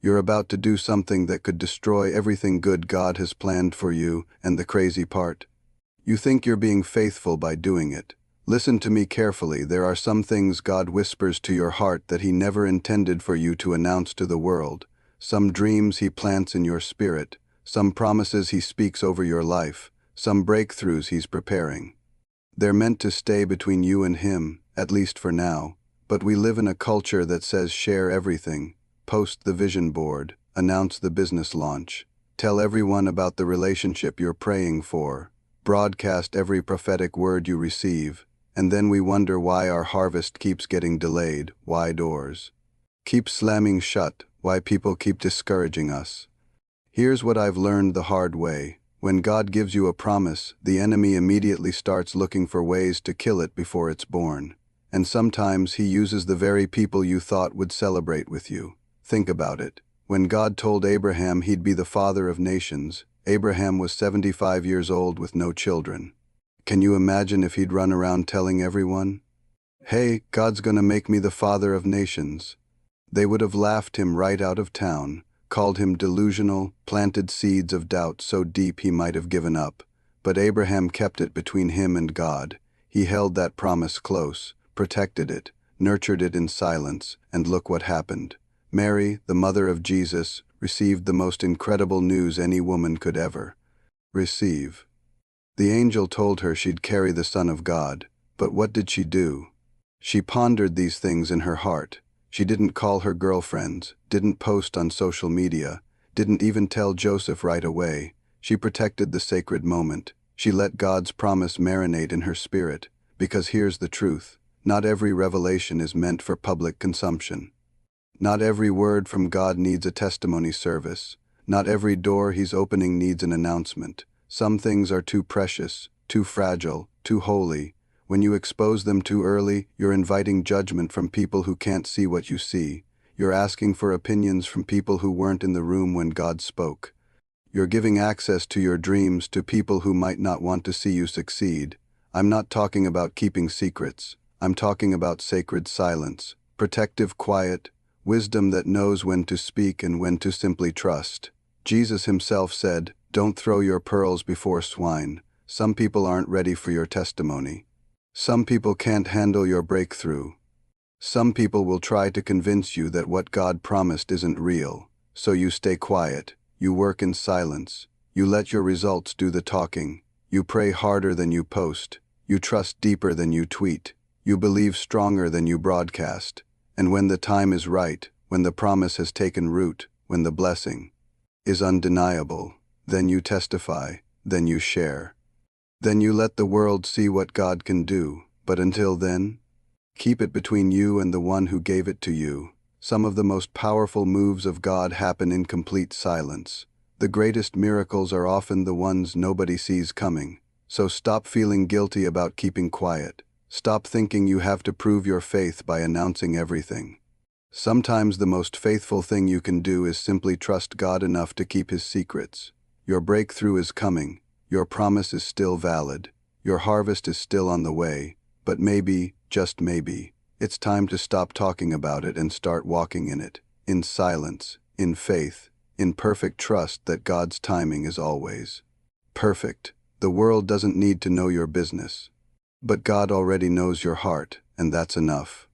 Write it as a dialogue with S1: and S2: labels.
S1: You're about to do something that could destroy everything good God has planned for you, and the crazy part, you think you're being faithful by doing it. Listen to me carefully. There are some things God whispers to your heart that He never intended for you to announce to the world. Some dreams He plants in your spirit, some promises He speaks over your life, some breakthroughs He's preparing. They're meant to stay between you and Him, at least for now. But we live in a culture that says share everything, post the vision board, announce the business launch, tell everyone about the relationship you're praying for, broadcast every prophetic word you receive, and then we wonder why our harvest keeps getting delayed, why doors keep slamming shut, why people keep discouraging us. Here's what I've learned the hard way. When God gives you a promise, the enemy immediately starts looking for ways to kill it before it's born. And sometimes He uses the very people you thought would celebrate with you. Think about it. When God told Abraham He'd be the father of nations, Abraham was 75 years old with no children. Can you imagine if he'd run around telling everyone, "Hey, God's gonna make me the father of nations"? They would have laughed him right out of town, called him delusional, planted seeds of doubt so deep he might have given up. But Abraham kept it between him and God. He held that promise close, protected it, nurtured it in silence, and look what happened. Mary, the mother of Jesus, received the most incredible news any woman could ever receive. The angel told her she'd carry the Son of God, but what did she do? She pondered these things in her heart. She didn't call her girlfriends, didn't post on social media, didn't even tell Joseph right away. She protected the sacred moment. She let God's promise marinate in her spirit, because here's the truth. Not every revelation is meant for public consumption. Not every word from God needs a testimony service. Not every door He's opening needs an announcement. Some things are too precious, too fragile, too holy. When you expose them too early, you're inviting judgment from people who can't see what you see. You're asking for opinions from people who weren't in the room when God spoke. You're giving access to your dreams to people who might not want to see you succeed. I'm not talking about keeping secrets. I'm talking about sacred silence, protective quiet, wisdom that knows when to speak and when to simply trust. Jesus Himself said, "Don't throw your pearls before swine." Some people aren't ready for your testimony. Some people can't handle your breakthrough. Some people will try to convince you that what God promised isn't real. So you stay quiet. You work in silence. You let your results do the talking. You pray harder than you post. You trust deeper than you tweet. You believe stronger than you broadcast. And when the time is right, when the promise has taken root, when the blessing is undeniable, then you testify, then you share. Then you let the world see what God can do. But until then, keep it between you and the one who gave it to you. Some of the most powerful moves of God happen in complete silence. The greatest miracles are often the ones nobody sees coming. So stop feeling guilty about keeping quiet. Stop thinking you have to prove your faith by announcing everything. Sometimes the most faithful thing you can do is simply trust God enough to keep His secrets. Your breakthrough is coming. Your promise is still valid. Your harvest is still on the way. But maybe, just maybe, it's time to stop talking about it and start walking in it. In silence, in faith, in perfect trust that God's timing is always perfect. The world doesn't need to know your business. But God already knows your heart, and that's enough.